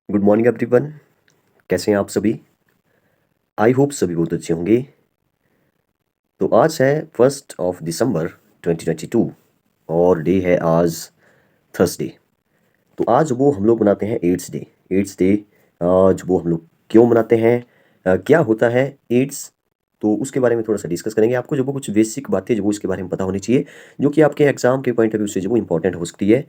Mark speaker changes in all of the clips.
Speaker 1: Good morning everyone. कैसे हैं आप सभी? आई होप सभी बहुत अच्छे होंगे। तो आज है 1 दिसंबर 2022 और डे है आज थर्सडे। तो आज वो हम लोग मनाते हैं एड्स डे। एड्स डे जो वो हम लोग क्यों मनाते हैं, क्या होता है एड्स, तो उसके बारे में थोड़ा सा डिस्कस करेंगे। आपको जो वो कुछ बेसिक बातें जो वो इसके बारे में पता होनी चाहिए, जो कि आपके एग्जाम के पॉइंट ऑफ व्यू से जो वो इंपॉर्टेंट हो सकती है।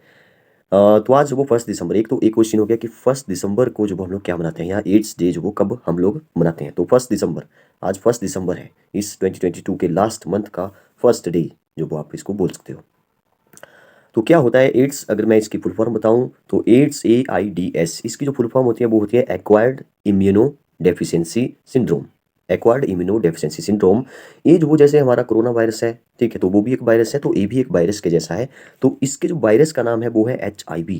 Speaker 1: तो आज वो 1 दिसंबर, एक तो एक क्वेश्चन हो गया कि 1 दिसंबर को जो हम लोग क्या मनाते हैं, या एड्स डे जो वो कब हम लोग मनाते हैं। तो 1 दिसंबर, आज 1 दिसंबर है, इस 2022 के लास्ट मंथ का फर्स्ट डे जो वो आप इसको बोल सकते हो। तो क्या होता है एड्स, अगर मैं इसकी फुल फॉर्म बताऊं तो एड्स AIDS, इसकी जो फुल फॉर्म होती है वो होती है acquired immuno deficiency syndrome. Acquired immuno deficiency syndrome, ये जो वो जैसे हमारा कोरोना वायरस है, ठीक है, तो वो भी एक वायरस है, तो ये भी एक वायरस के जैसा है। तो इसके जो वायरस का नाम है वो है HIV,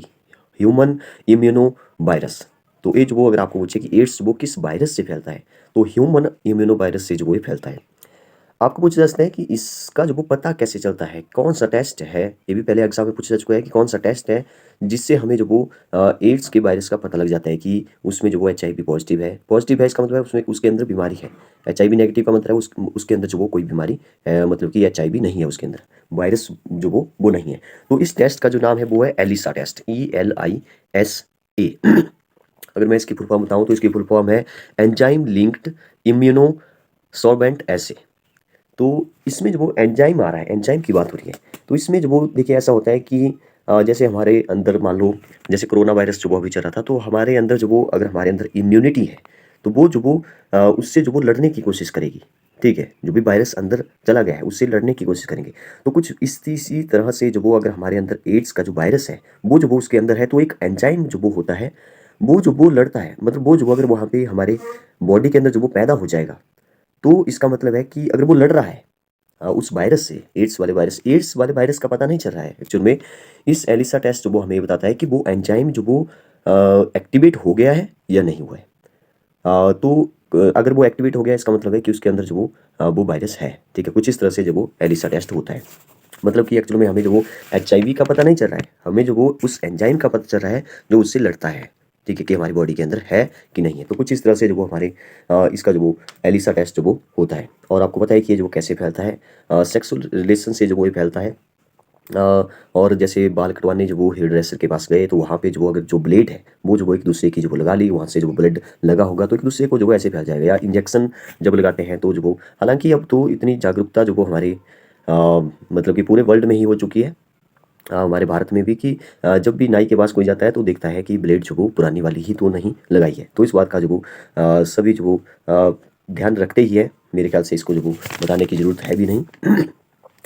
Speaker 1: ह्यूमन इम्यूनो वायरस। तो ये जो वो अगर आपको पूछे कि एड्स वो किस वायरस से फैलता है, तो ह्यूमन इम्यूनो वायरस से जो वो ये फैलता है। आपको पूछा जा सकता है कि इसका जो वो पता कैसे चलता है, कौन सा टेस्ट है, ये भी पहले एग्जाम में पूछा जा चुका है कि कौन सा टेस्ट है जिससे हमें जो वो एड्स के वायरस का पता लग जाता है कि उसमें जो वो HIV पॉजिटिव है। पॉजिटिव है इसका मतलब है उसमें उसके अंदर बीमारी है। HIV नेगेटिव का मतलब है उसके अंदर जो वो कोई बीमारी मतलब कि HIV नहीं है, उसके अंदर वायरस जो वो नहीं है। तो इस टेस्ट का जो नाम है वो है एलिसा टेस्ट, ELISA। अगर मैं इसकी फुल फॉर्म बताऊँ तो इसकी फुल फॉर्म है एंजाइम लिंक्ड इम्यूनो सॉर्बेंट एसे। तो इसमें जो वो एंजाइम आ रहा है, एंजाइम की बात हो रही है, तो इसमें जो वो देखिए ऐसा होता है कि जैसे हमारे अंदर मान लो जैसे कोरोना वायरस जो वो अभी चल रहा था, तो हमारे अंदर जो वो अगर हमारे अंदर इम्यूनिटी है तो वो जो वो उससे जो वो लड़ने की कोशिश करेगी। ठीक है, जो भी वायरस अंदर चला गया है उससे लड़ने की कोशिश करेंगे। तो कुछ इसी तरह से जो वो अगर हमारे अंदर एड्स का जो वायरस है वो जो वो उसके अंदर है, तो एक एंजाइम जो वो होता है वो जो वो लड़ता है, मतलब वो जो वो अगर वहाँ पे हमारे बॉडी के अंदर जो वो पैदा हो जाएगा, तो इसका मतलब है कि अगर वो लड़ रहा है उस वायरस से, एड्स वाले वायरस का पता नहीं चल रहा है एक्चुअल में। इस एलिसा टेस्ट जो वो हमें ये बताता है कि वो एंजाइम जो वो एक्टिवेट हो गया है या नहीं हुआ है। तो अगर वो एक्टिवेट हो गया इसका मतलब है कि उसके अंदर जो वो वायरस है। ठीक है, कुछ इस तरह से जो वो एलिसा टेस्ट होता है। मतलब कि एक्चुअल में हमें जो वो HIV का पता नहीं चल रहा है, हमें जो वो उस एंजाइम का पता चल रहा है जो उससे लड़ता है। ठीक है, कि हमारी बॉडी के अंदर है कि नहीं है। तो कुछ इस तरह से जो वो हमारे इसका जो वो एलिसा टेस्ट जो वो होता है। और आपको पता है कि ये जो वो कैसे फैलता है, सेक्सुअल रिलेशन से जो वो ये फैलता है। और जैसे बाल कटवाने जब वो हेयर ड्रेसर के पास गए तो वहाँ पे जो अगर जो ब्लेड है वो जो वो एक दूसरे की जो वो लगा ली, वहाँ से जो ब्लड लगा होगा तो एक दूसरे को जो वो ऐसे फैल जाएगा। या इंजेक्शन जब लगाते हैं तो जो वो, हालांकि अब तो इतनी जागरूकता जो वो हमारे मतलब कि पूरे वर्ल्ड में ही हो चुकी है, हमारे भारत में भी, कि जब भी नाई के पास कोई जाता है तो देखता है कि ब्लेड जो वो पुरानी वाली ही तो नहीं लगाई है। तो इस बात का जो वो सभी जो वो ध्यान रखते ही है। मेरे ख्याल से इसको जो वो बताने की ज़रूरत है भी नहीं।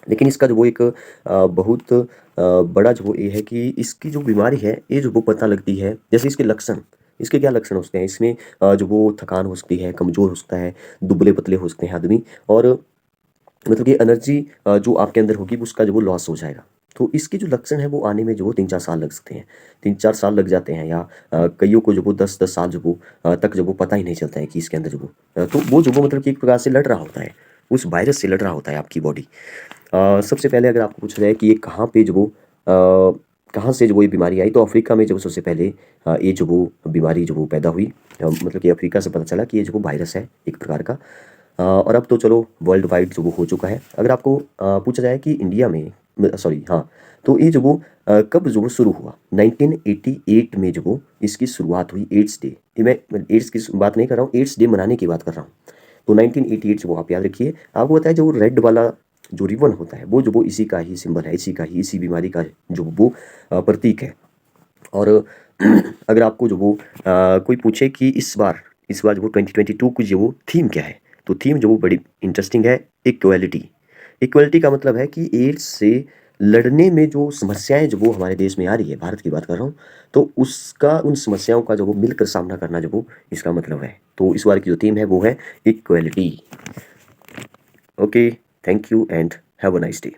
Speaker 1: लेकिन इसका जो वो एक बहुत बड़ा जो वो ये है कि इसकी जो बीमारी है ये जो वो पता लगती है, जैसे इसके लक्षण, इसके क्या लक्षण हो सकते हैं इसमें, जो वो थकान हो सकती है, कमज़ोर हो सकता है, दुबले पतले हो सकते हैं आदमी, और मतलब कि एनर्जी जो आपके अंदर होगी उसका जो वो लॉस हो जाएगा। तो इसके जो लक्षण है वो आने में जो वो 3-4 साल लग सकते हैं, 3-4 साल लग जाते हैं, या कईयों को जो वो 10-10 साल जो वो तक जो वो पता ही नहीं चलता है कि इसके अंदर जो वो तो वो जो वो मतलब कि एक प्रकार से लड़ रहा होता है, उस वायरस से लड़ रहा होता है आपकी बॉडी। सबसे पहले अगर आपको पूछा जाए कि ये कहाँ पे जो वो कहाँ से जो वो ये बीमारी आई, तो अफ्रीका में जब सबसे पहले ये जो वो बीमारी जो वो पैदा हुई, मतलब कि अफ्रीका से पता चला कि ये जो वो वायरस है एक प्रकार का। और अब तो चलो वर्ल्ड वाइड जो वो हो चुका है। अगर आपको पूछा जाए कि इंडिया में, सॉरी हाँ, तो ये जो वो कब जो वो शुरू हुआ, 1988 में जो वो इसकी शुरुआत हुई एड्स डे। ये मैं एड्स की बात नहीं कर रहा हूँ, एड्स डे मनाने की बात कर रहा हूँ। तो 1988 जो वो आप याद रखिए। आपको पता है जो रेड वाला जो रिबन होता है वो जो वो इसी का ही सिंबल है, इसी का ही, इसी बीमारी का जो वो प्रतीक है। और अगर आपको जो वो कोई पूछे कि इस बार जो वो 2022 की जो वो थीम क्या है, तो थीम जो वो बड़ी इंटरेस्टिंग है, इक्वलिटी। इक्वलिटी का मतलब है कि एड्स से लड़ने में जो समस्याएं जो वो हमारे देश में आ रही है, भारत की बात कर रहा हूँ, तो उसका उन समस्याओं का जो वो मिलकर सामना करना जो वो इसका मतलब है। तो इस बार की जो थीम है वो है equality. Okay, thank you and have a nice day.